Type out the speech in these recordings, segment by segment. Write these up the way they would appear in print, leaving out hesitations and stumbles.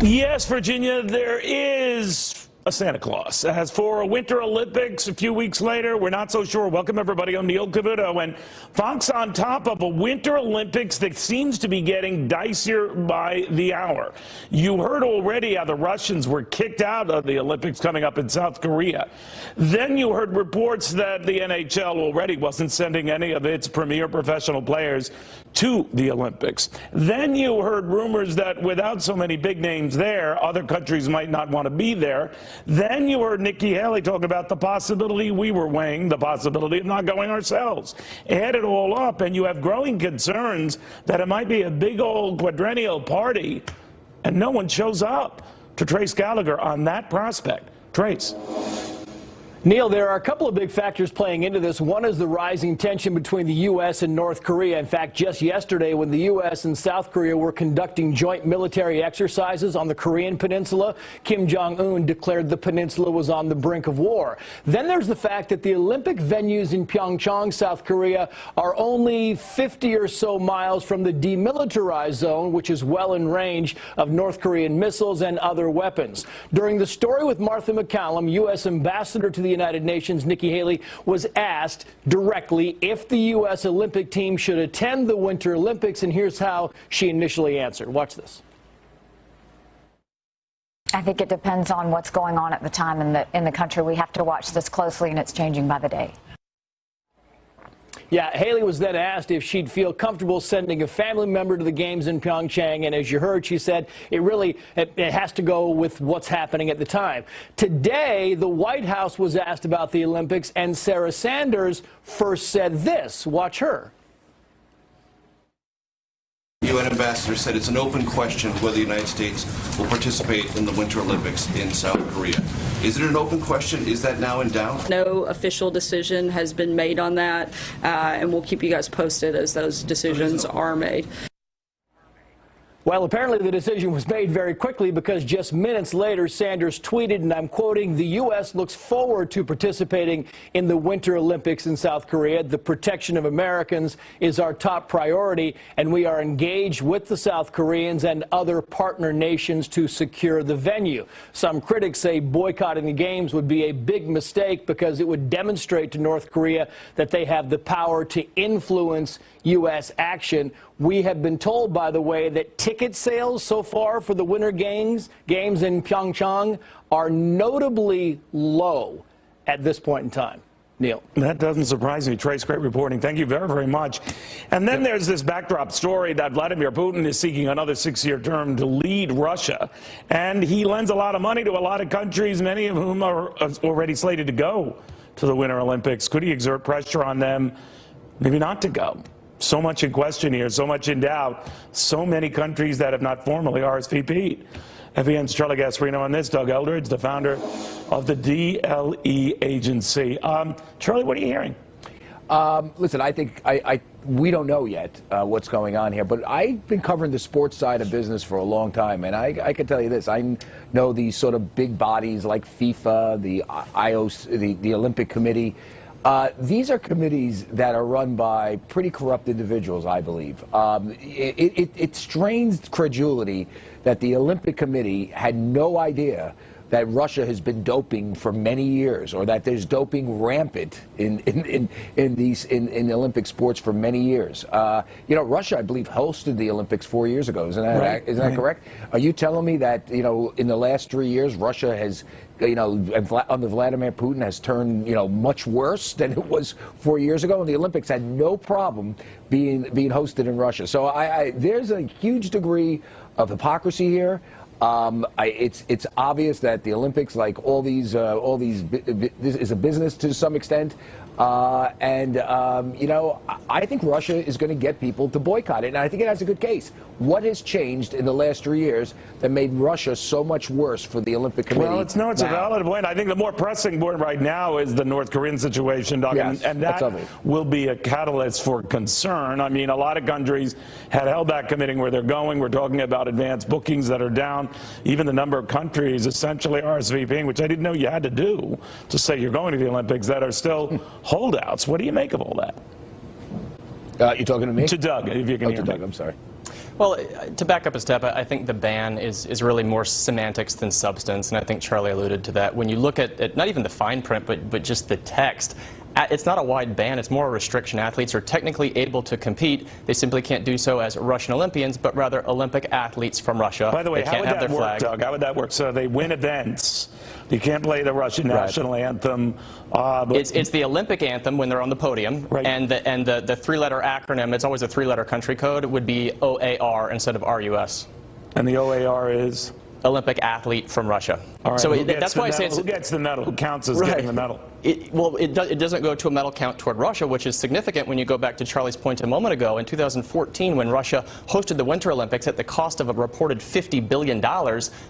Yes, Virginia, there is a Santa Claus. As for a Winter Olympics a few weeks later, we're not so sure. Welcome, everybody. I'm Neil Cavuto. And Fox on top of a Winter Olympics that seems to be getting dicier by the hour. You heard already how the Russians were kicked out of the Olympics coming up in South Korea. Then you heard reports that the NHL already wasn't sending any of its premier professional players to the Olympics. Then you heard rumors that without so many big names there, other countries might not want to be there. Then you heard Nikki Haley talk about the possibility we were weighing, the possibility of not going ourselves. Add it all up, and you have growing concerns that it might be a big old quadrennial party, and no one shows up. To Trace Gallagher on that prospect. Trace. Neil, there are a couple of big factors playing into this. One is the rising tension between the U.S. and North Korea. In fact, just yesterday, when the U.S. and South Korea were conducting joint military exercises on the Korean peninsula, Kim Jong-un declared the peninsula was on the brink of war. Then there's the fact that the Olympic venues in Pyeongchang, South Korea, are only 50 or so miles from the demilitarized zone, which is well in range of North Korean missiles and other weapons. During the story with Martha McCallum, U.S. ambassador to the United Nations, Nikki Haley, was asked directly if the U.S. Olympic team should attend the Winter Olympics, and here's how she initially answered. Watch this. I think it depends on what's going on at the time in the country. We have to watch this closely, and it's changing by the day. Yeah, Haley was then asked if she'd feel comfortable sending a family member to the games in Pyeongchang, and as you heard, she said it has to go with what's happening at the time. Today, the White House was asked about the Olympics, and Sarah Sanders first said this. Watch her. The UN ambassador said it's an open question whether the United States will participate in the Winter Olympics in South Korea. Is it an open question? Is that now in doubt? No official decision has been made on that, and we'll keep you guys posted as those decisions are made. Well, apparently the decision was made very quickly, because just minutes later, Sanders tweeted, and I'm quoting, "The U.S. looks forward to participating in the Winter Olympics in South Korea. The protection of Americans is our top priority, and we are engaged with the South Koreans and other partner nations to secure the venue." Some critics say boycotting the games would be a big mistake, because it would demonstrate to North Korea that they have the power to influence U.S. action. We have been told, by the way, that ticket sales so far for the Winter Games in Pyeongchang are notably low at this point in time. Neil. That doesn't surprise me. Trace, great reporting. Thank you very, very much. And then there's this backdrop story that Vladimir Putin is seeking another 6-year term to lead Russia. And he lends a lot of money to a lot of countries, many of whom are already slated to go to the Winter Olympics. Could he exert pressure on them maybe not to go? So much in question here, so much in doubt, so many countries that have not formally RSVP'd. FEN's Charlie Gasparino on this. Doug Eldridge, the founder of the DLE agency. Charlie, what are you hearing? Listen, I think we don't know yet what's going on here, but I've been covering the sports side of business for a long time, and I can tell you this. I know these sort of big bodies like FIFA, the IOC, the Olympic Committee. These are committees that are run by pretty corrupt individuals, I believe. It strains credulity that the Olympic Committee had no idea that Russia has been doping for many years, or that there's doping rampant in Olympic sports for many years. You know, Russia, I believe, hosted the Olympics 4 years ago. Isn't that correct? Are you telling me that, you know, in the last 3 years, Russia has, you know, under Vladimir Putin has turned, you know, much worse than it was 4 years ago, and the Olympics had no problem being hosted in Russia. So there's a huge degree of hypocrisy here. It's obvious that the Olympics, like all these, this is a business to some extent. You know, I think Russia is going to get people to boycott it, and I think it has a good case. What has changed in the last 3 years that made Russia so much worse for the Olympic Committee? Well, it's a valid point. I think the more pressing point right now is the North Korean situation, Doug, yes, and that will be a catalyst for concern. I mean, a lot of countries had held back committing where they're going. We're talking about advanced bookings that are down. Even the number of countries essentially RSVPing, which I didn't know you had to do to say you're going to the Olympics, that are still holdouts. What do you make of all that? You're talking to me? To Doug, if you can hear me. Doug, I'm sorry. Well, to back up a step, I think the ban is really more semantics than substance, and I think Charlie alluded to that. When you look at not even the fine print, but just the text, it's not a wide ban, it's more a restriction. Athletes are technically able to compete. They simply can't do so as Russian Olympians, but rather Olympic athletes from Russia. By the way, how would that work, Doug? How would that work? So they win events. You can't play the Russian national anthem. It's the Olympic anthem when they're on the podium, and the three-letter acronym, it's always a three-letter country code, would be OAR instead of RUS. And the OAR is? Olympic athlete from Russia. All right. So that's why I say who gets the medal? Who counts as getting the medal? It doesn't go to a medal count toward Russia, which is significant when you go back to Charlie's point a moment ago. In 2014, when Russia hosted the Winter Olympics at the cost of a reported $50 billion,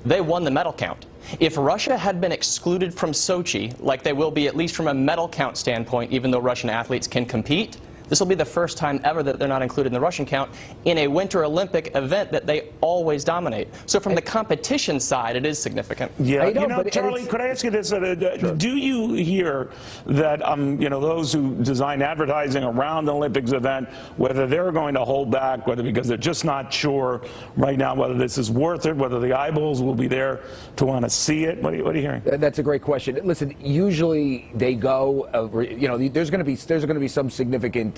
they won the medal count. If Russia had been excluded from Sochi, like they will be at least from a medal count standpoint, even though Russian athletes can compete, this will be the first time ever that they're not included in the Russian count in a Winter Olympic event that they always dominate. So from the competition side, it is significant. Yeah, you know, Charlie, could I ask you this? Sure. Do you hear that, those who design advertising around the Olympics event, whether they're going to hold back, whether because they're just not sure right now whether this is worth it, whether the eyeballs will be there to want to see it? What are you hearing? That's a great question. Listen, usually they go, there's going to be some significant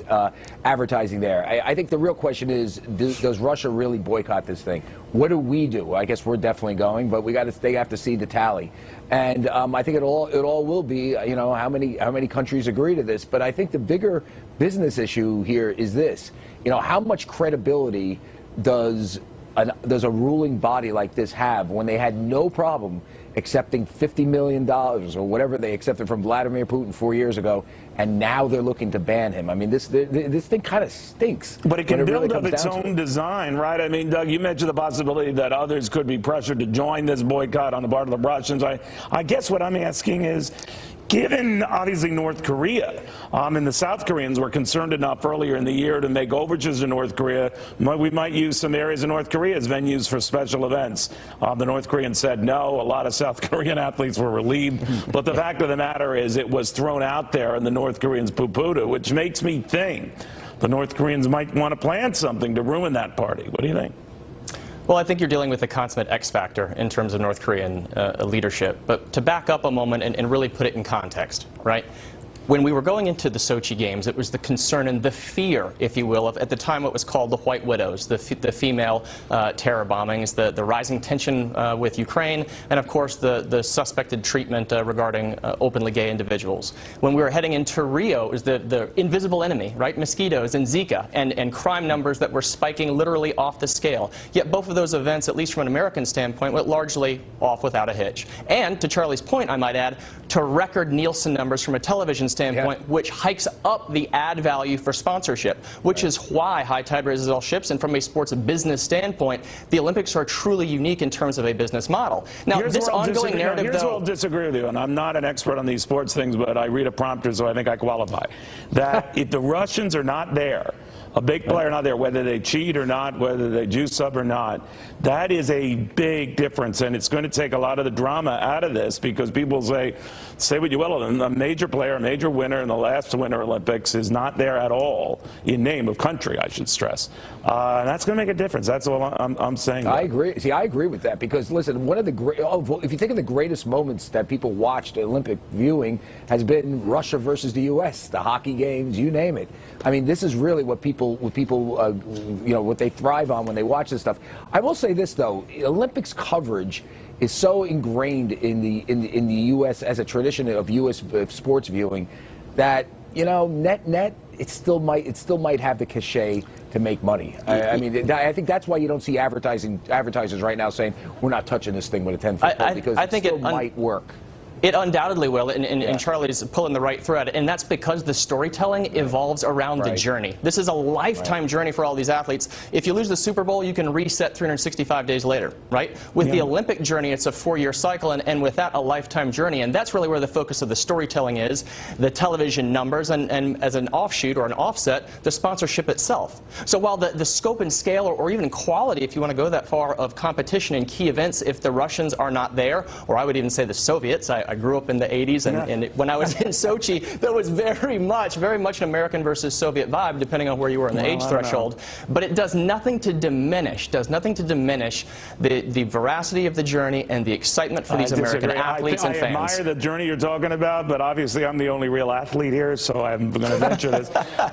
advertising there. I think the real question is, does Russia really boycott this thing? What do we do? I guess we're definitely going, but they have to see the tally, and I think it all will be, how many countries agree to this. But I think the bigger business issue here is this: how much credibility does a ruling body like this have when they had no problem accepting $50 million or whatever they accepted from Vladimir Putin 4 years ago, and now they're looking to ban him? I mean, this thing kind of stinks. But it can build up its own design, right? I mean, Doug, you mentioned the possibility that others could be pressured to join this boycott on the part of the Russians. I guess what I'm asking is, given, obviously, North Korea, and the South Koreans were concerned enough earlier in the year to make overtures to North Korea, we might use some areas of North Korea as venues for special events. The North Koreans said no. A lot of South Korean athletes were relieved. But the fact of the matter is it was thrown out there, and the North Koreans poo-pooed it, which makes me think the North Koreans might want to plan something to ruin that party. What do you think? Well, I think you're dealing with a consummate X factor in terms of North Korean leadership. But to back up a moment and really put it in context, right? When we were going into the Sochi Games, it was the concern and the fear, if you will, of at the time what was called the White Widows, the female terror bombings, the rising tension with Ukraine, and of course the suspected treatment regarding openly gay individuals. When we were heading into Rio, it was the invisible enemy, right? Mosquitoes and Zika, and crime numbers that were spiking literally off the scale. Yet both of those events, at least from an American standpoint, went largely off without a hitch. And to Charlie's point, I might add, to record Nielsen numbers from a television standpoint, which hikes up the ad value for sponsorship, which is why high tide raises all ships. And from a sports business standpoint, the Olympics are truly unique in terms of a business model. Now, this ongoing narrative, here's where I'll disagree with you, and I'm not an expert on these sports things, but I read a prompter, so I think I qualify. That if the Russians are not there, a big player not there, whether they cheat or not, whether they juice up or not, that is a big difference, and it's going to take a lot of the drama out of this, because people say what you will, a major player, a major winner in the last Winter Olympics is not there at all, in name of country, I should stress. And that's going to make a difference. That's all I'm saying. I agree. See, I agree with that, because, listen, one of the great, if you think of the greatest moments that people watched Olympic viewing, has been Russia versus the U.S., the hockey games, you name it. I mean, this is really what what they thrive on when they watch this stuff. I will say this, though: Olympics coverage is so ingrained in the U.S. as a tradition of U.S. sports viewing that, net it still might have the cachet to make money. I mean, I think that's why you don't see advertisers right now saying we're not touching this thing with a 10-foot pole, because I think it might work. It undoubtedly will, and Charlie's pulling the right thread, and that's because the storytelling evolves around the journey. This is a lifetime journey for all these athletes. If you lose the Super Bowl, you can reset 365 days later, right? With the Olympic journey, it's a 4-year cycle, and with that, a lifetime journey, and that's really where the focus of the storytelling is, the television numbers, and as an offshoot or an offset, the sponsorship itself. So while the scope and scale, or even quality, if you want to go that far, of competition in key events, if the Russians are not there, or I would even say the Soviets, I grew up in the 80s, and when I was in Sochi, there was very much an American versus Soviet vibe, depending on where you were in the age threshold. But it does nothing to diminish, the veracity of the journey and the excitement for these American athletes and fans. I admire the journey you're talking about, but obviously I'm the only real athlete here, so I'm going to venture this.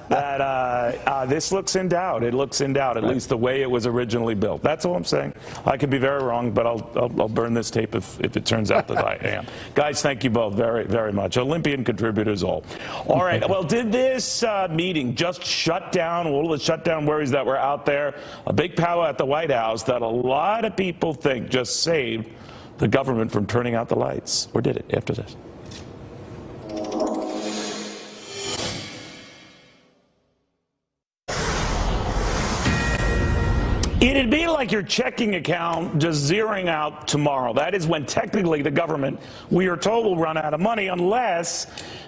That this looks in doubt. It looks in doubt, at least the way it was originally built. That's all I'm saying. I could be very wrong, but I'll burn this tape if it turns out that I am. Guys, thank you both very, very much. Olympian contributors all. All right. Well, did this meeting just shut down all the shutdown worries that were out there? A big powwow at the White House that a lot of people think just saved the government from turning out the lights. Or did it after this? It'd be like your checking account just zeroing out tomorrow. That is when technically the government, we are told, will run out of money unless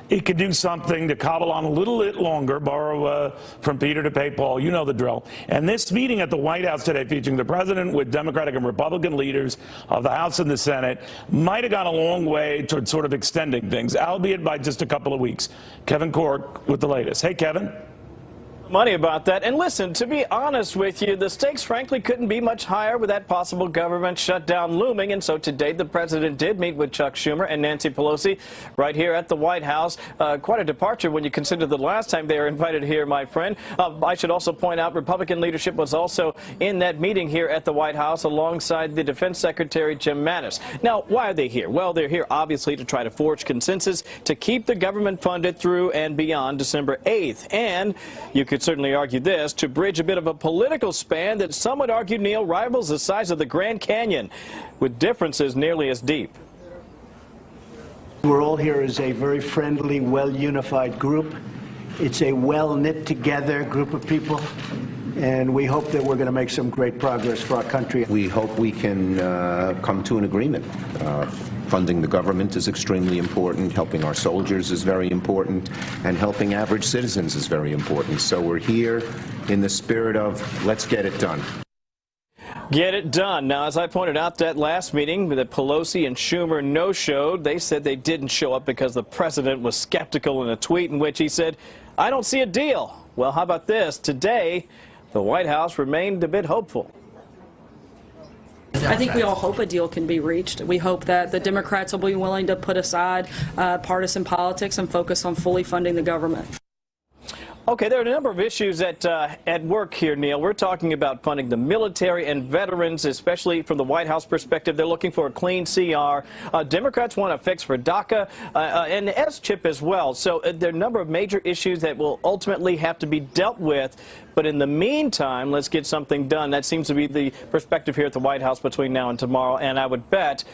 it could do something to cobble on a little bit longer, borrow from Peter to pay Paul. You know the drill. And this meeting at the White House today, featuring the president with Democratic and Republican leaders of the House and the Senate, might have gone a long way toward sort of extending things, albeit by just a couple of weeks. Kevin Cork with the latest. Hey, Kevin. Money about that. And listen, to be honest with you, the stakes frankly couldn't be much higher with that possible government shutdown looming. And so today the president did meet with Chuck Schumer and Nancy Pelosi right here at the White House. Quite a departure when you consider the last time they were invited here, my friend. I should also point out Republican leadership was also in that meeting here at the White House alongside the Defense Secretary Jim Mattis. Now, why are they here? Well, they're here obviously to try to forge consensus to keep the government funded through and beyond December 8th. And you could certainly argue this, to bridge a bit of a political span that some would argue, Neil, rivals the size of the Grand Canyon, with differences nearly as deep. We're all here as a very friendly, well-unified group. It's a well-knit together group of people, and we hope that we're going to make some great progress for our country. We hope we can come to an agreement. Funding the government is extremely important, helping our soldiers is very important, and helping average citizens is very important. So we're here in the spirit of let's get it done. Get it done. Now, as I pointed out, that last meeting that Pelosi and Schumer no-showed, they said they didn't show up because the president was skeptical in a tweet in which he said, "I don't see a deal." Well, how about this? Today, the White House remained a bit hopeful. I think we all hope a deal can be reached. We hope that the Democrats will be willing to put aside partisan politics and focus on fully funding the government. Okay, there are a number of issues at work here, Neil. We're talking about funding the military and veterans, especially from the White House perspective. They're looking for a clean CR. Democrats want a fix for DACA and the S-chip as well. So there are a number of major issues that will ultimately have to be dealt with. But in the meantime, let's get something done. That seems to be the perspective here at the White House between now and tomorrow. And I would bet,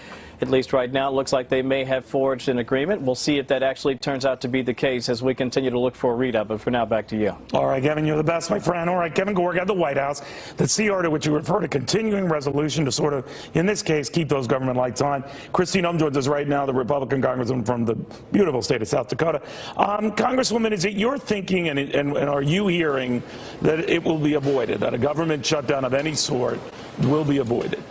at least right now, it looks like they may have forged an agreement. We'll see if that actually turns out to be the case as we continue to look for a readout. But for now, back to you. All right, Kevin, you're the best, my friend. All right, Kevin Gorg at the White House. The CR to which you refer to continuing resolution to sort of, in this case, keep those government lights on. Christine joins us right now, the Republican congresswoman from the beautiful state of South Dakota. Congresswoman, is it your thinking and are you hearing that it will be avoided, that a government shutdown of any sort will be avoided?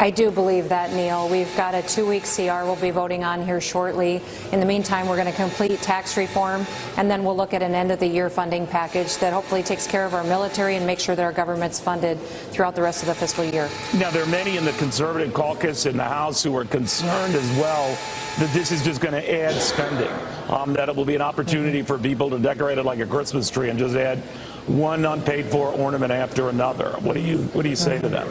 I do believe that, Neil. We've got a 2-week CR we'll be voting on here shortly. In the meantime, we're going to complete tax reform, and then we'll look at an end-of-the-year funding package that hopefully takes care of our military and make sure that our government's funded throughout the rest of the fiscal year. Now, there are many in the conservative caucus in the House who are concerned as well that this is just going to add spending, that it will be an opportunity for people to decorate it like a Christmas tree and just add one unpaid-for ornament after another. What do you say to them?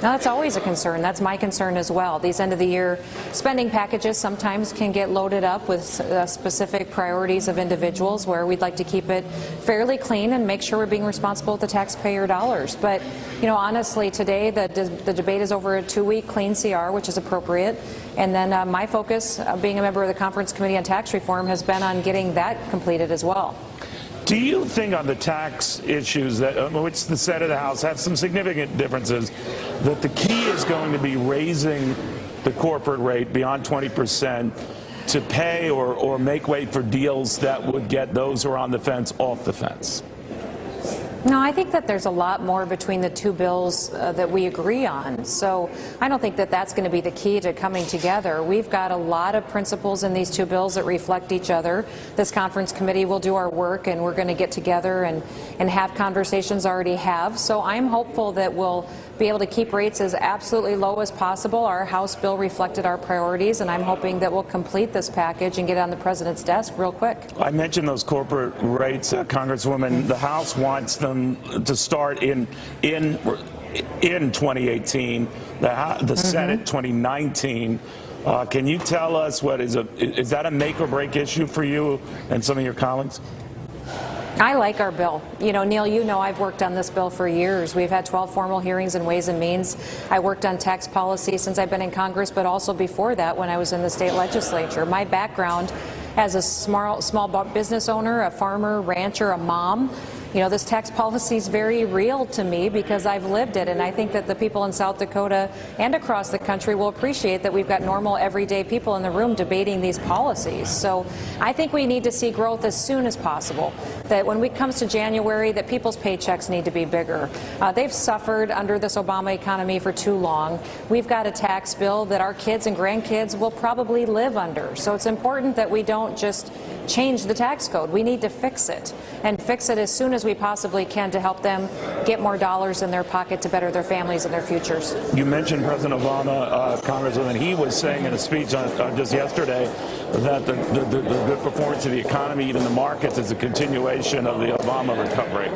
Now, that's always a concern. That's my concern as well. These end-of-the-year spending packages sometimes can get loaded up with specific priorities of individuals where we'd like to keep it fairly clean and make sure we're being responsible with the taxpayer dollars. But, you know, honestly, today the debate is over a 2-week clean CR, which is appropriate. And then my focus, being a member of the Conference Committee on Tax Reform, has been on getting that completed as well. Do you think on the tax issues, that which the Senate and the House have some significant differences, that the key is going to be raising the corporate rate beyond 20% to pay or make way for deals that would get those who are on the fence off the fence? No, I think that there's a lot more between the two bills that we agree on. So I don't think that that's going to be the key to coming together. We've got a lot of principles in these two bills that reflect each other. This conference committee will do our work, and we're going to get together and have conversations, already have. So I'm hopeful that we'll be able to keep rates as absolutely low as possible. Our House bill reflected our priorities, and I'm hoping that we'll complete this package and get it on the president's desk real quick. I mentioned those corporate rates, Congresswoman. The House wants them to start in 2018. The Senate 2019. Can you tell us what is that a make or break issue for you and some of your colleagues? I like our bill. You know, Neil, you know I've worked on this bill for years. We've had 12 formal hearings in Ways and Means. I worked on tax policy since I've been in Congress, but also before that when I was in the state legislature. My background as a small business owner, a farmer, rancher, a mom, you know, this tax policy is very real to me because I've lived it, and I think that the people in South Dakota and across the country will appreciate that we've got normal, everyday people in the room debating these policies. So I think we need to see growth as soon as possible, that when it comes to January, that people's paychecks need to be bigger. They've suffered under this Obama economy for too long. We've got a tax bill that our kids and grandkids will probably live under. So it's important that we don't just change the tax code. We need to fix it, and fix it as soon as we possibly can to help them get more dollars in their pocket to better their families and their futures. You mentioned President Obama, Congresswoman. He was saying in a speech just yesterday that the good performance of the economy, even the markets, is a continuation of the Obama recovery.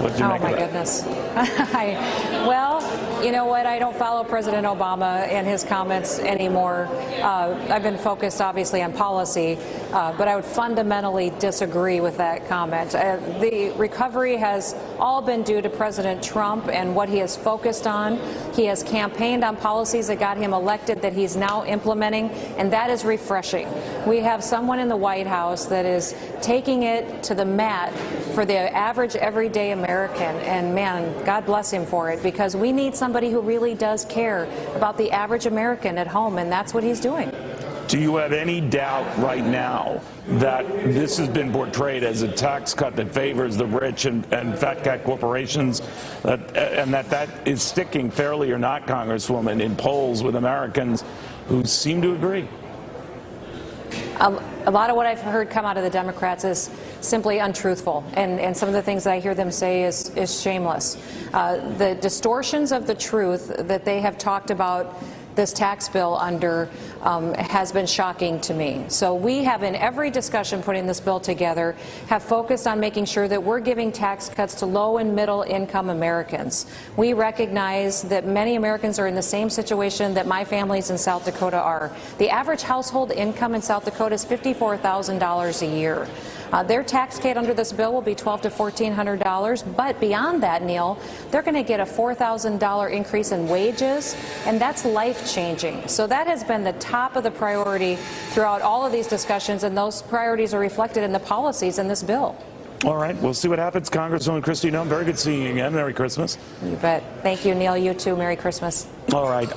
What did you make of that? Oh, my goodness. Well, you know what? I don't follow President Obama and his comments anymore. I've been focused, obviously, on policy, but I would fundamentally disagree with that comment. The recovery has all been due to President Trump and what he has focused on. He has campaigned on policies that got him elected that he's now implementing, and that is refreshing. We have someone in the White House that is taking it to the mat for the average, everyday American, and man, God bless him for it, because we need somebody who really does care about the average American at home, and that's what he's doing. Do you have any doubt right now that this has been portrayed as a tax cut that favors the rich and fat cat corporations, and that is sticking, fairly or not, Congresswoman, in polls with Americans who seem to agree? A lot of what I've heard come out of the Democrats is simply untruthful, and some of the things that I hear them say is shameless. The distortions of the truth that they have talked about this tax bill under has been shocking to me. So we have, in every discussion putting this bill together, have focused on making sure that we're giving tax cuts to low and middle income Americans. We recognize that many Americans are in the same situation that my families in South Dakota are. The average household income in South Dakota is $54,000 a year. Their tax cut under this bill will be $1,200 to $1,400, but beyond that, Neil, they're going to get a $4,000 increase in wages, and that's life-changing. So that has been the top of the priority throughout all of these discussions, and those priorities are reflected in the policies in this bill. All right, we'll see what happens. Congresswoman Kristi Noem, very good seeing you again. Merry Christmas. You bet. Thank you, Neil. You too. Merry Christmas. All right.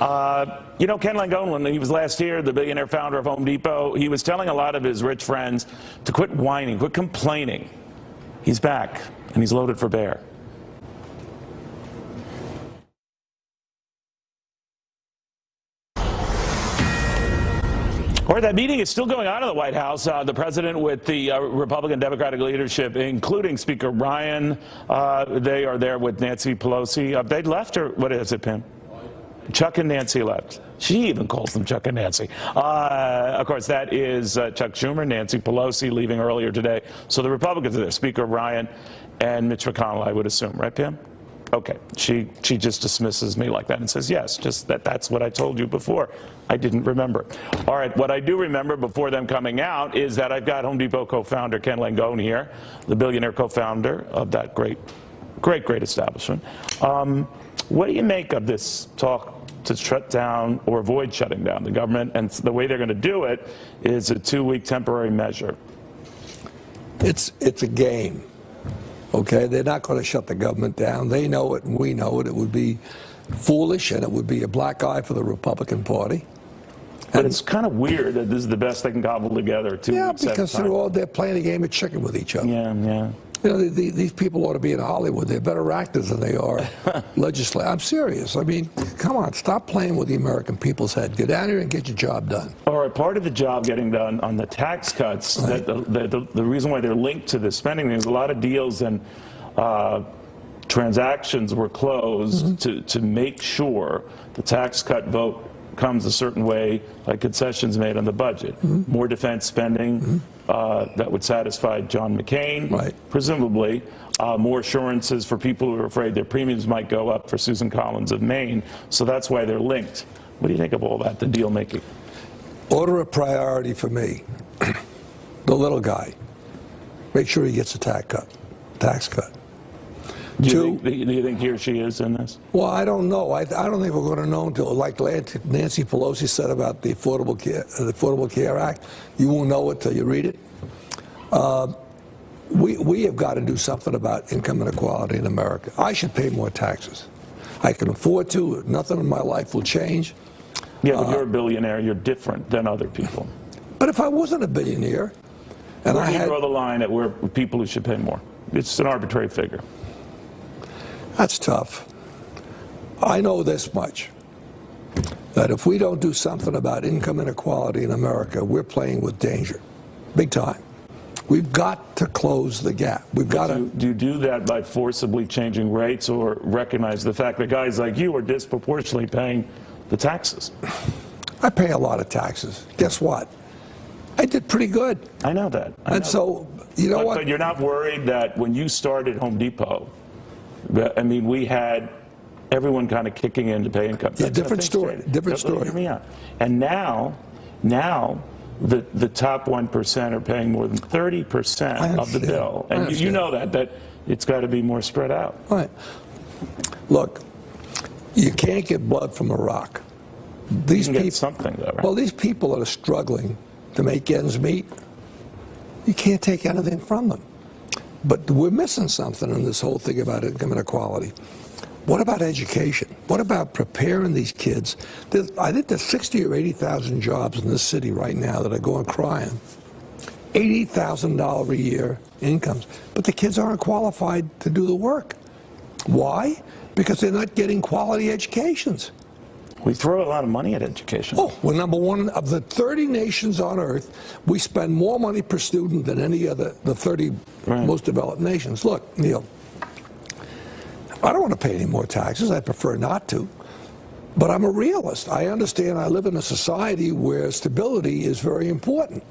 You know, Ken Langone, when he was last here, the billionaire founder of Home Depot, he was telling a lot of his rich friends to quit whining, quit complaining. He's back, and he's loaded for bear. All right, that meeting is still going on in the White House. The president with the Republican Democratic leadership, including Speaker Ryan, they are there with Nancy Pelosi. They left, or what is it, Pam? Chuck and Nancy left. She even calls them Chuck and Nancy. Of course, that is Chuck Schumer, Nancy Pelosi leaving earlier today. So the Republicans are there, Speaker Ryan and Mitch McConnell, I would assume. Right, Pam? Okay. She just dismisses me like that and says, yes, just that's what I told you before. I didn't remember. All right, what I do remember before them coming out is that I've got Home Depot co-founder Ken Langone here, the billionaire co-founder of that great establishment. What do you make of this talk to shut down or avoid shutting down the government? And the way they're going to do it is a 2-week temporary measure. It's a game. Okay, they're not going to shut the government down. They know it and we know it. It would be foolish and it would be a black eye for the Republican Party. But it's kind of weird that this is the best they can cobble together. 2 weeks because they're playing a game of chicken with each other. Yeah. You know, these people ought to be in Hollywood. They're better actors than they are legislators. I'm serious. I mean, come on, stop playing with the American people's head. Get down here and get your job done. All right, part of the job getting done on the tax cuts, right. the reason why they're linked to this spending, there's a lot of deals and transactions were closed to make sure the tax cut vote comes a certain way, like concessions made on the budget. More defense spending that would satisfy John McCain, right. presumably. More assurances for people who are afraid their premiums might go up for Susan Collins of Maine. So that's why they're linked. What do you think of all that, the deal making? Order of priority for me, the little guy. Make sure he gets a tax cut. Do you think he or she is in this? Well, I don't know. I don't think we're going to know until, like Nancy Pelosi said about the Affordable Care Act, you won't know it till you read it. We have got to do something about income inequality in America. I should pay more taxes. I can afford to. Nothing in my life will change. Yeah, but you're a billionaire. You're different than other people. But if I wasn't a billionaire, and where do you draw the line at where people who should pay more? It's an arbitrary figure. That's tough. I know this much, that if we don't do something about income inequality in America, we're playing with danger, big time. We've got to close the gap. We've got to. Do you do that by forcibly changing rates or recognize the fact that guys like you are disproportionately paying the taxes? I pay a lot of taxes. Guess what? I did pretty good. I know that. So, you know what? But you're not worried that when you started Home Depot, I mean, we had everyone kind of kicking in to pay income tax. Yeah, different story. Different story. Hear me out. And now the top 1% are paying more than 30% of the bill. And you know that it's got to be more spread out. Right. Look, you can't get blood from a rock. These people, get something though, right? Well, these people that are struggling to make ends meet, you can't take anything from them. But we're missing something in this whole thing about income inequality. What about education? What about preparing these kids? I think there's 60 or 80,000 jobs in this city right now that are going crying. $80,000 a year incomes. But the kids aren't qualified to do the work. Why? Because they're not getting quality educations. We throw a lot of money at education. Oh, we're number one of the 30 nations on earth. We spend more money per student than any other, the 30 most developed nations. Look, Neil, I don't want to pay any more taxes. I prefer not to. But I'm a realist. I understand I live in a society where stability is very important.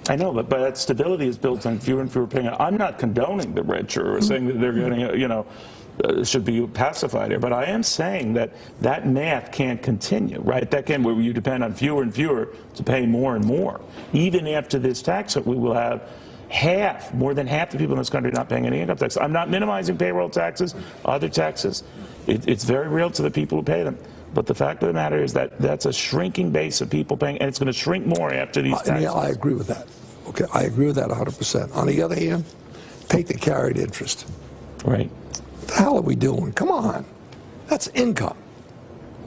I know, but that stability is built on fewer and fewer paying. I'm not condoning the rich or saying that they're getting, should be pacified here. But I am saying that math can't continue, right? That can, where you depend on fewer and fewer to pay more and more. Even after this tax cut, we will have more than half the people in this country not paying any income tax. I'm not minimizing payroll taxes, other taxes. It's very real to the people who pay them. But the fact of the matter is that that's a shrinking base of people paying, and it's going to shrink more after these taxes. Yeah, I agree with that. Okay, I agree with that 100%. On the other hand, take the carried interest. Right. What the hell are we doing? Come on. That's income.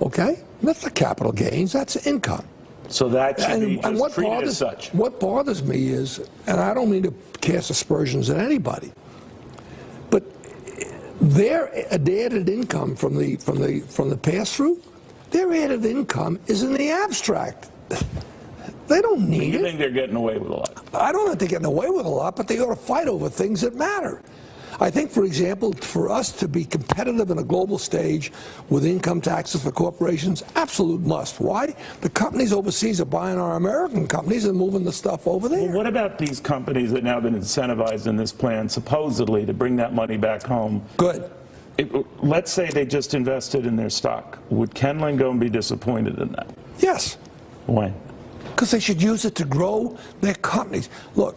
Okay? That's the capital gains. That's income. So that should be just treated as such. What bothers me is, and I don't mean to cast aspersions at anybody, but their added income from the pass-through, their added income is in the abstract. They don't need it. You think they're getting away with a lot? I don't think they're getting away with a lot, but they ought to fight over things that matter. I think, for example, for us to be competitive in a global stage with income taxes for corporations, absolute must. Why? The companies overseas are buying our American companies and moving the stuff over there. Well, what about these companies that now have been incentivized in this plan, supposedly, to bring that money back home? Good. Let's say they just invested in their stock. Would Ken Langone be disappointed in that? Yes. Why? Because they should use it to grow their companies. Look,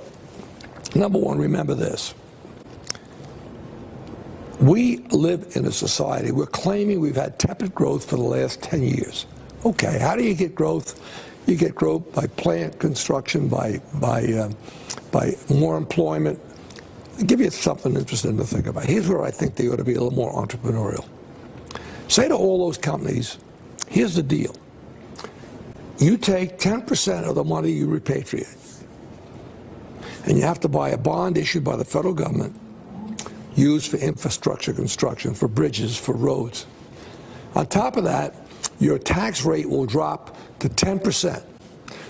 number one, remember this. We live in a society, we're claiming we've had tepid growth for the last 10 years. Okay, how do you get growth? You get growth by plant construction, by more employment. I'll give you something interesting to think about. Here's where I think they ought to be a little more entrepreneurial. Say to all those companies, here's the deal. You take 10% of the money you repatriate, and you have to buy a bond issued by the federal government used for infrastructure construction, for bridges, for roads. On top of that, your tax rate will drop to 10%.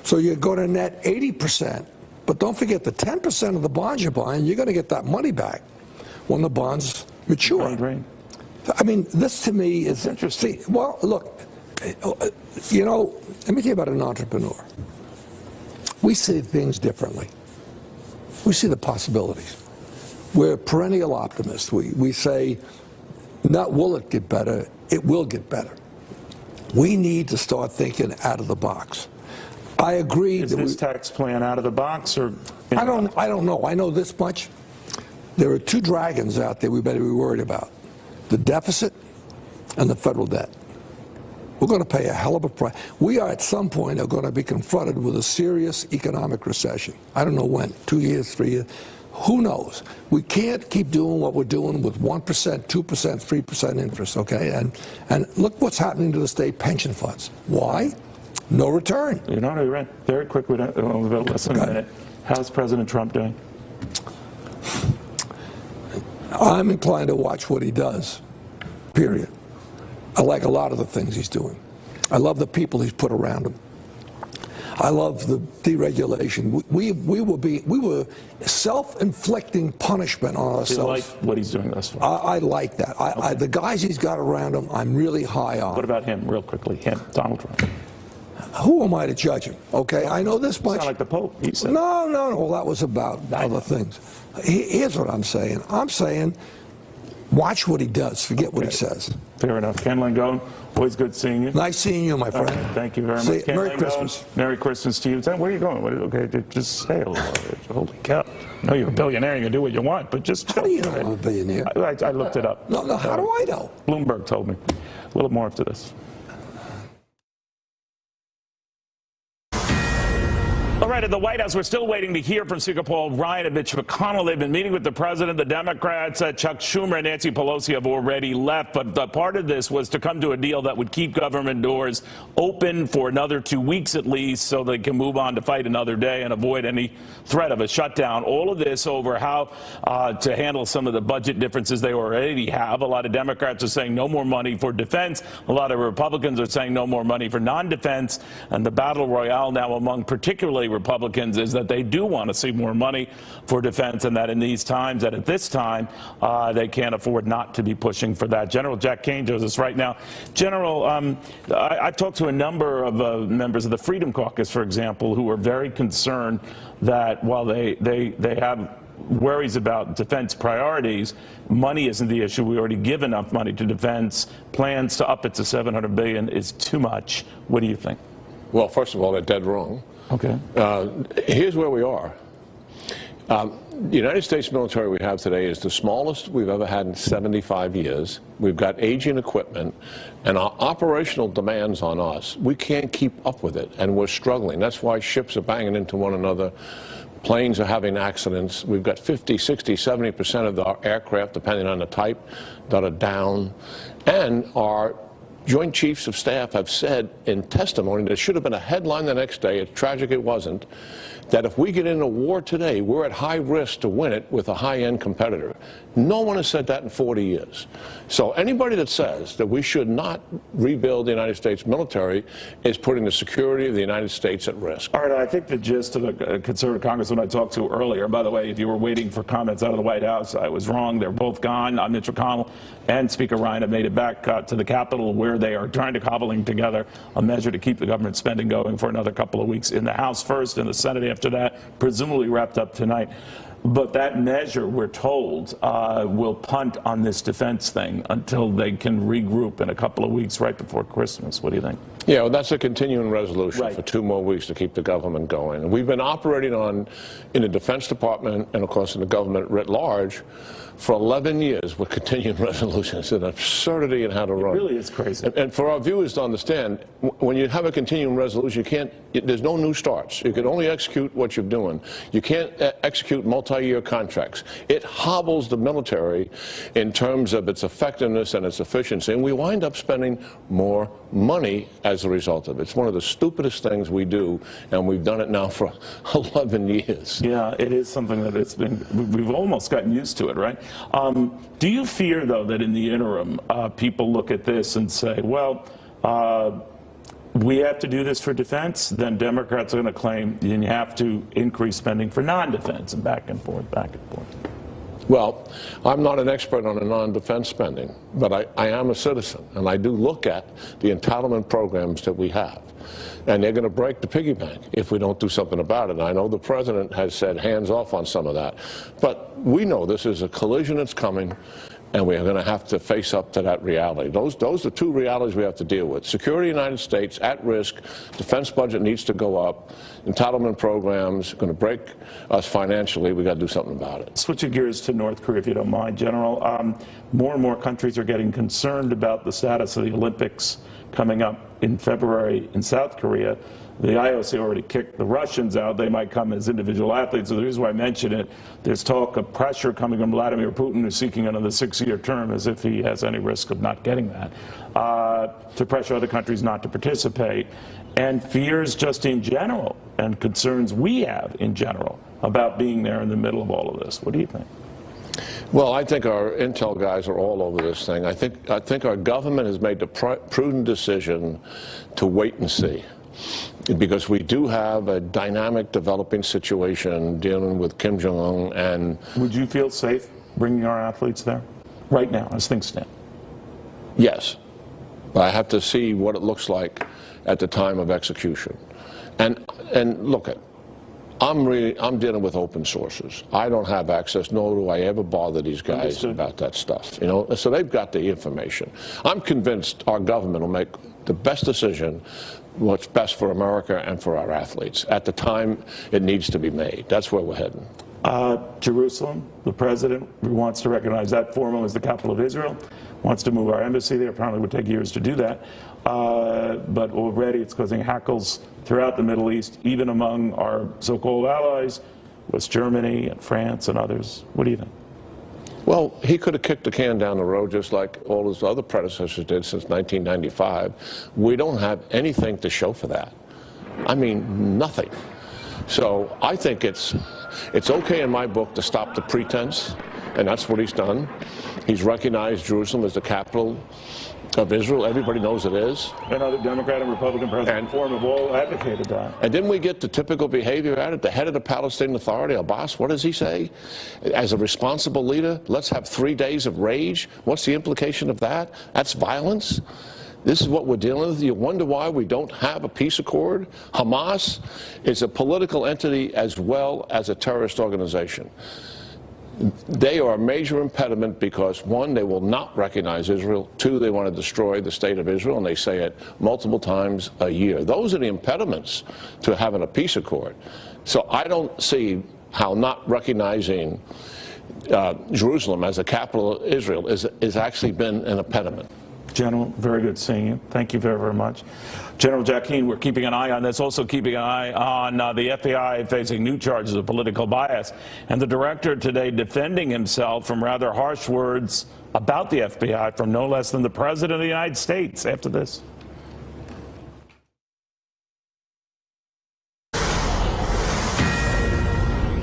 So you're going to net 80%. But don't forget the 10% of the bonds you're buying, you're going to get that money back when the bonds mature. Right. I mean, this to me is interesting. Well, look, you know, let me tell you about an entrepreneur. We see things differently. We see the possibilities. We're perennial optimists. We say, not will it get better, it will get better. We need to start thinking out of the box. I agree. Is this tax plan out of the box, or? I don't know. I know this much. There are two dragons out there we better be worried about: the deficit and the federal debt. We're going to pay a hell of a price. We are at some point are going to be confronted with a serious economic recession. I don't know when, 2 years, 3 years. Who knows? We can't keep doing what we're doing with 1%, 2%, 3% interest, okay? And look what's happening to the state pension funds. Why? No return. You know, right. Very quick, we don't have less than a minute. How's President Trump doing? I'm inclined to watch what he does, period. I like a lot of the things he's doing. I love the people he's put around him. I love the deregulation. We were self-inflicting punishment on ourselves. You like what he's doing thus far? I like that. Okay. The guys he's got around him, I'm really high on. What about him, real quickly? Him, Donald Trump. Who am I to judge him? Okay, I know this much. Sound like the Pope, he said. No. Well, that was about other things. Here's what I'm saying. I'm saying, watch what he does. Forget what he says. Fair enough. Ken Langone, always good seeing you. Nice seeing you, my friend. Right, thank you very much. Ken Merry Langone, Christmas. Merry Christmas to you. Where are you going? Okay, just say hello. Holy cow. No, you're a billionaire. You can do what you want, but just... How do you know I'm a billionaire? I looked it up. No, how do I know? Bloomberg told me. A little more after this. All right, at the White House, we're still waiting to hear from Speaker Paul Ryan and Mitch McConnell. They've been meeting with the president, the Democrats. Chuck Schumer and Nancy Pelosi have already left. But part of this was to come to a deal that would keep government doors open for another 2 weeks at least so they can move on to fight another day and avoid any threat of a shutdown. All of this over how to handle some of the budget differences they already have. A lot of Democrats are saying no more money for defense. A lot of Republicans are saying no more money for non-defense. And the battle royale now among particularly Republicans is that they do want to see more money for defense, and that in these times, that at this time, they can't afford not to be pushing for that. General Jack Kane joins us right now. General, I've talked to a number of members of the Freedom Caucus, for example, who are very concerned that while they have worries about defense priorities, money isn't the issue. We already give enough money to defense. Plans to up it to $700 billion is too much. What do you think? Well, first of all, they're dead wrong. Okay. Here's where we are. The United States military we have today is the smallest we've ever had in 75 years. We've got aging equipment, and our operational demands on us, we can't keep up with it, and we're struggling. That's why ships are banging into one another. Planes are having accidents. We've got 50, 60, 70% of our aircraft, depending on the type, that are down. And our Joint Chiefs of Staff have said in testimony, there should have been a headline the next day, it's tragic it wasn't, that if we get into war today, we're at high risk to win it with a high-end competitor. No one has said that in 40 years. So anybody that says that we should not rebuild the United States military is putting the security of the United States at risk. All right, I think the gist of the conservative congressman I talked to earlier, by the way, if you were waiting for comments out of the White House, I was wrong. They're both gone. Mitch McConnell and Speaker Ryan have made it back to the Capitol, where they are trying to cobbling together a measure to keep the government spending going for another couple of weeks in the House first, in the Senate after that, presumably wrapped up tonight. But that measure, we're told, will punt on this defense thing until they can regroup in a couple of weeks right before Christmas. What do you think? Yeah, well, that's a continuing resolution for 2 more weeks to keep the government going. And we've been operating in the Defense Department and, of course, in the government writ large for 11 years with continuing resolutions. It's an absurdity in how to run. It really is crazy. And for our viewers to understand, when you have a continuing resolution, there's no new starts. You can only execute what you're doing. You can't execute multi multi-year contracts. It hobbles the military in terms of its effectiveness and its efficiency, and we wind up spending more money as a result of it. It's one of the stupidest things we do, and we've done it now for 11 years. Yeah, it is something that we've almost gotten used to it, right? Do you fear, though, that in the interim, people look at this and say, well, we have to do this for defense, then Democrats are going to claim you have to increase spending for non-defense, and back and forth, back and forth. Well, I'm not an expert on the non-defense spending, but I am a citizen, and I do look at the entitlement programs that we have. And they're going to break the piggy bank if we don't do something about it. And I know the president has said hands off on some of that. But we know this is a collision that's coming, and we are going to have to face up to that reality. Those are two realities we have to deal with. Security of the United States at risk, defense budget needs to go up, entitlement programs are going to break us financially. We've got to do something about it. Switching gears to North Korea, if you don't mind, General. More and more countries are getting concerned about the status of the Olympics coming up in February in South Korea. The IOC already kicked the Russians out. They might come as individual athletes. So the reason why I mention it, there's talk of pressure coming from Vladimir Putin, who's seeking another 6-year term, as if he has any risk of not getting that, to pressure other countries not to participate, and fears just in general, and concerns we have in general about being there in the middle of all of this. What do you think? Well, I think our intel guys are all over this thing. I think our government has made the prudent decision to wait and see, because we do have a dynamic developing situation dealing with Kim Jong-un. And would you feel safe bringing our athletes there right now as things stand? Yes, but I have to see what it looks like at the time of execution. And look, I'm dealing with open sources. I don't have access, nor do I ever bother these guys about that stuff. You know, so they've got the information. I'm convinced our government will make the best decision, what's best for America and for our athletes at the time it needs to be made. That's where we're heading. Jerusalem, the president wants to recognize that formally as the capital of Israel, wants to move our embassy there. Apparently it would take years to do that. But already it's causing hackles throughout the Middle East, even among our so-called allies, West Germany and France and others. What do you think? Well, he could have kicked the can down the road just like all his other predecessors did since 1995. We don't have anything to show for that. I mean, nothing. So I think it's okay in my book to stop the pretense, and that's what he's done. He's recognized Jerusalem as the capital of Israel. Everybody knows it is. And other Democrat and Republican presidents have all advocated that. And didn't we get the typical behavior at it? The head of the Palestinian Authority, Abbas, what does he say? As a responsible leader, let's have 3 days of rage. What's the implication of that? That's violence? This is what we're dealing with. You wonder why we don't have a peace accord? Hamas is a political entity as well as a terrorist organization. They are a major impediment because, one, they will not recognize Israel. Two, they want to destroy the state of Israel, and they say it multiple times a year. Those are the impediments to having a peace accord. So I don't see how not recognizing Jerusalem as the capital of Israel is actually been an impediment. General, very good seeing you. Thank you very, very much. General Jacquin, we're keeping an eye on this, also keeping an eye on the FBI facing new charges of political bias, and the director today defending himself from rather harsh words about the FBI from no less than the President of the United States after this.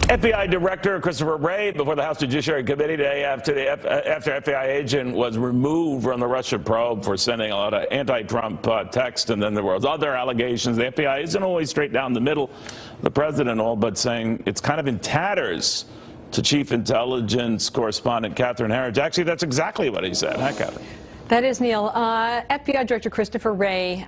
FBI Director Christopher Wray before the House Judiciary Committee today after FBI agent was removed from the Russia probe for sending a lot of anti-Trump text, and then there were other allegations. The FBI isn't always straight down the middle. The president all but saying it's kind of in tatters to Chief Intelligence Correspondent Catherine Herridge. Actually, that's exactly what he said. Huh, Catherine? That is, Neil. FBI Director Christopher Wray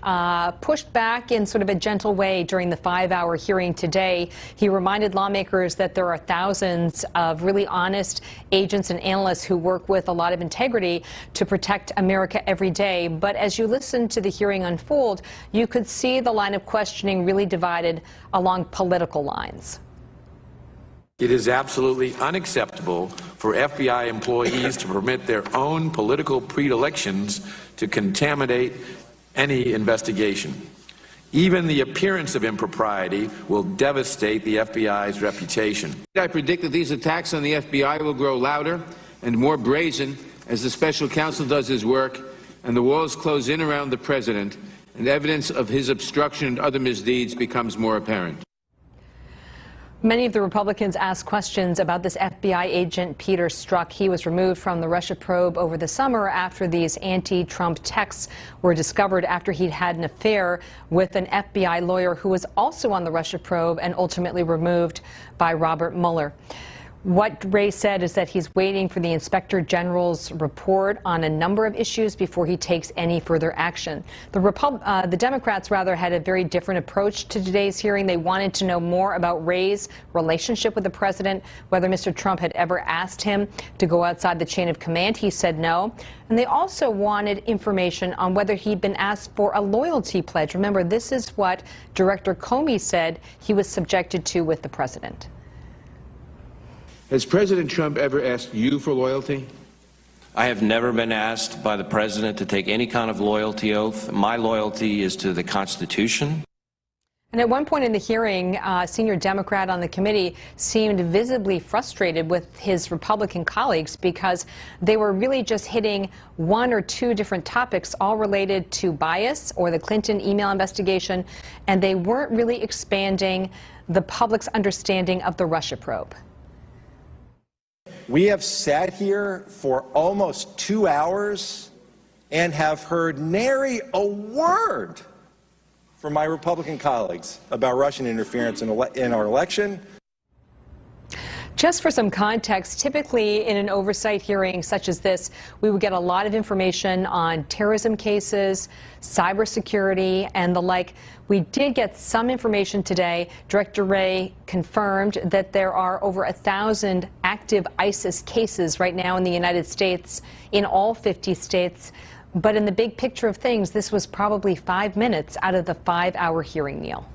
pushed back in sort of a gentle way during the 5-hour hearing today. He reminded lawmakers that there are thousands of really honest agents and analysts who work with a lot of integrity to protect America every day. But as you listen to the hearing unfold, you could see the line of questioning really divided along political lines. It is absolutely unacceptable for FBI employees to permit their own political predilections to contaminate any investigation. Even the appearance of impropriety will devastate the FBI's reputation. I predict that these attacks on the FBI will grow louder and more brazen as the special counsel does his work and the walls close in around the president and evidence of his obstruction and other misdeeds becomes more apparent. Many of the Republicans asked questions about this FBI agent, Peter Strzok. He was removed from the Russia probe over the summer after these anti-Trump texts were discovered after he'd had an affair with an FBI lawyer who was also on the Russia probe and ultimately removed by Robert Mueller. What Wray said is that he's waiting for the Inspector General's report on a number of issues before he takes any further action. The Democrats, rather, had a very different approach to today's hearing. They wanted to know more about Wray's relationship with the president, whether Mr. Trump had ever asked him to go outside the chain of command. He said no. And they also wanted information on whether he'd been asked for a loyalty pledge. Remember, this is what Director Comey said he was subjected to with the president. Has President Trump ever asked you for loyalty? I have never been asked by the president to take any kind of loyalty oath. My loyalty is to the Constitution. And at one point in the hearing, a senior Democrat on the committee seemed visibly frustrated with his Republican colleagues because they were really just hitting one or two different topics, all related to bias or the Clinton email investigation, and they weren't really expanding the public's understanding of the Russia probe. We have sat here for almost 2 hours and have heard nary a word from my Republican colleagues about Russian interference in our election. Just for some context, typically in an oversight hearing such as this, we would get a lot of information on terrorism cases, cybersecurity, and the like. We did get some information today. Director Wray confirmed that there are over 1,000 active ISIS cases right now in the United States, in all 50 states. But in the big picture of things, this was probably 5 minutes out of the 5-hour hearing, Neil.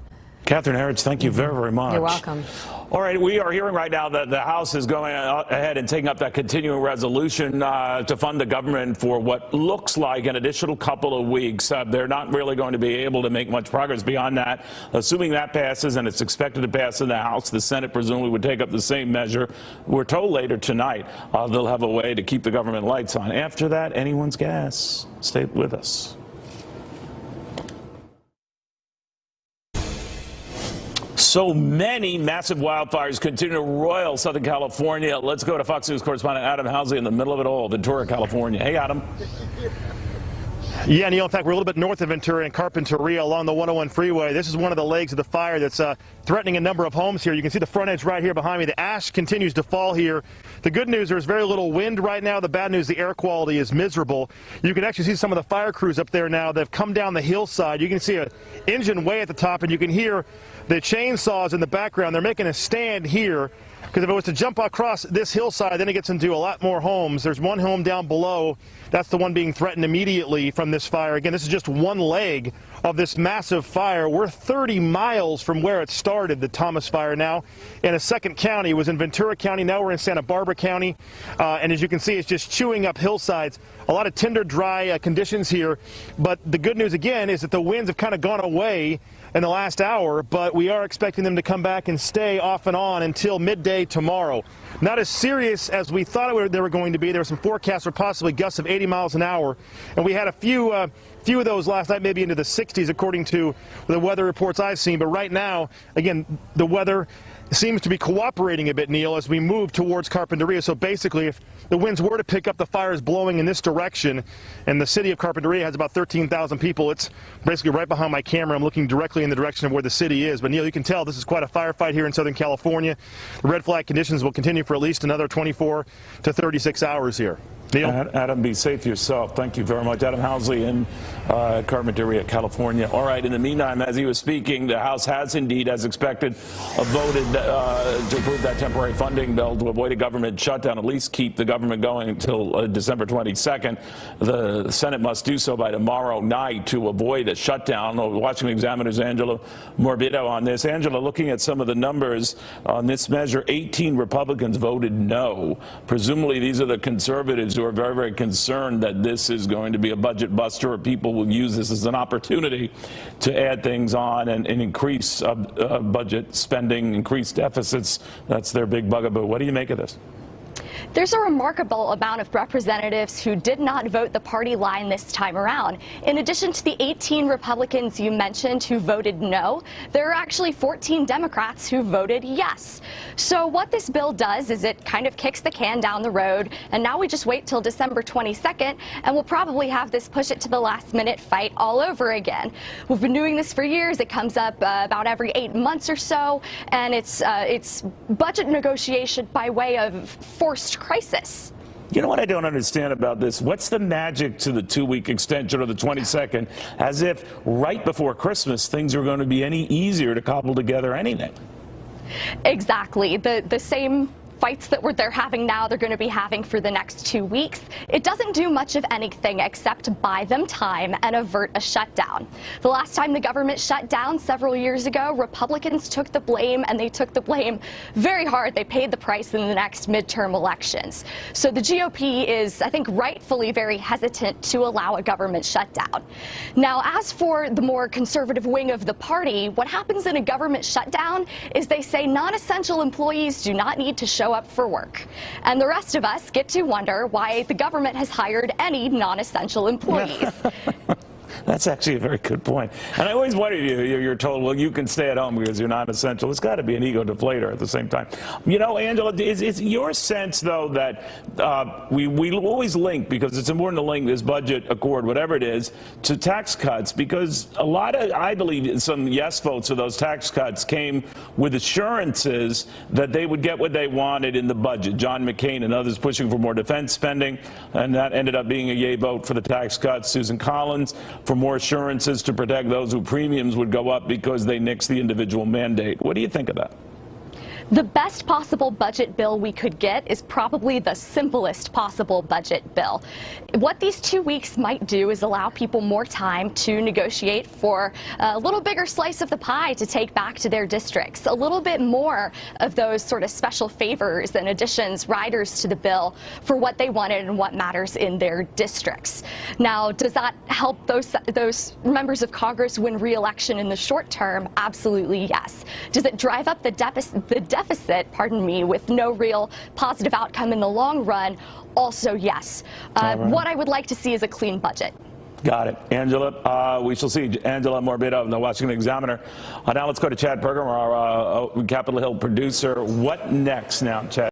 Catherine Herridge, thank you very, very much. You're welcome. All right, we are hearing right now that the House is going ahead and taking up that continuing resolution to fund the government for what looks like an additional couple of weeks. They're not really going to be able to make much progress beyond that. Assuming that passes, and it's expected to pass in the House, the Senate presumably would take up the same measure. We're told later tonight they'll have a way to keep the government lights on. After that, anyone's gas. Stay with us. So many massive wildfires continue to roil Southern California. Let's go to Fox News correspondent Adam Housley in the middle of it all, Ventura, California. Hey, Adam. Yeah, Neil, in fact, we're a little bit north of Ventura and Carpinteria along the 101 freeway. This is one of the legs of the fire that's threatening a number of homes here. You can see the front edge right here behind me. The ash continues to fall here. The good news, there's very little wind right now. The bad news, the air quality is miserable. You can actually see some of the fire crews up there now. They've come down the hillside. You can see an engine way at the top, and you can hear the chainsaws in the background. They're making a stand here, because if it was to jump across this hillside, then it gets into a lot more homes. There's one home down below. That's the one being threatened immediately from this fire. Again, this is just one leg of this massive fire. We're 30 miles from where it started, the Thomas fire now, in a second county. It was in Ventura County. Now we're in Santa Barbara County. And as you can see, it's just chewing up hillsides. A lot of tinder dry conditions here. But the good news, again, is that the winds have kind of gone away in the last hour, but we are expecting them to come back and stay off and on until midday tomorrow. Not as serious as we thought they were going to be. There were some forecasts for possibly gusts of 80 miles an hour, and we had a few of those last night, maybe into the 60s, according to the weather reports I've seen. But right now, again, the weather seems to be cooperating a bit, Neil, as we move towards Carpinteria. So basically, if the winds were to pick up, the fire is blowing in this direction, and the city of Carpinteria has about 13,000 people. It's basically right behind my camera. I'm looking directly in the direction of where the city is. But Neil, you can tell this is quite a firefight here in Southern California. The red flag conditions will continue for at least another 24 to 36 hours here. Neil? Adam, be safe yourself. Thank you very much. Adam Housley in Carpinteria, California. All right, in the meantime, as he was speaking, the House has indeed, as expected, voted to approve that temporary funding bill to avoid a government shutdown, at least keep the government going until December 22nd. The Senate must do so by tomorrow night to avoid a shutdown. Washington Examiner's Angela Morbido on this. Angela, looking at some of the numbers on this measure, 18 Republicans voted no. Presumably these are the conservatives who are very, very concerned that this is going to be a budget buster, or people will use this as an opportunity to add things on and increase budget spending, increase deficits. That's their big bugaboo. What do you make of this? There's a remarkable amount of representatives who did not vote the party line this time around. In addition to the 18 Republicans you mentioned who voted no, there are actually 14 Democrats who voted yes. So what this bill does is it kind of kicks the can down the road, and now we just wait till December 22nd, and we'll probably have this push it to the last minute fight all over again. We've been doing this for years. It comes up about every 8 months or so, and it's budget negotiation by way of forced crisis. You know what I don't understand about this? What's the magic to the 2-week extension or the 22nd, as if right before Christmas things are going to be any easier to cobble together anything? Exactly. The same fights that they're having now, they're going to be having for the next 2 weeks. It doesn't do much of anything except buy them time and avert a shutdown. The last time the government shut down several years ago, Republicans took the blame, and they took the blame very hard. They paid the price in the next midterm elections. So the GOP is, I think, rightfully very hesitant to allow a government shutdown. Now, as for the more conservative wing of the party, what happens in a government shutdown is they say non-essential employees do not need to show up for work. And the rest of us get to wonder why the government has hired any non-essential employees. That's actually a very good point. And I always wondered, you're told, well, you can stay at home because you're not essential. It's got to be an ego deflator at the same time. You know, Angela, is your sense, though, that we always link, because it's important to link this budget accord, whatever it is, to tax cuts, because a lot of, I believe, some yes votes for those tax cuts came with assurances that they would get what they wanted in the budget. John McCain and others pushing for more defense spending, and that ended up being a yay vote for the tax cuts. Susan Collins for more assurances to protect those whose premiums would go up because they nixed the individual mandate. What do you think of that? The best possible budget bill we could get is probably the simplest possible budget bill. What these 2 weeks might do is allow people more time to negotiate for a little bigger slice of the pie to take back to their districts, a little bit more of those sort of special favors and additions, riders to the bill for what they wanted and what matters in their districts. Now, does that help those members of Congress win re-election in the short term? Absolutely yes. Does it drive up the deficit, pardon me, with no real positive outcome in the long run? Also, yes. What I would like to see is a clean budget. Got it. Angela, we shall see. Angela Morbido of the Washington Examiner. Now let's go to Chad Pergram, our Capitol Hill producer. What next now, Chad?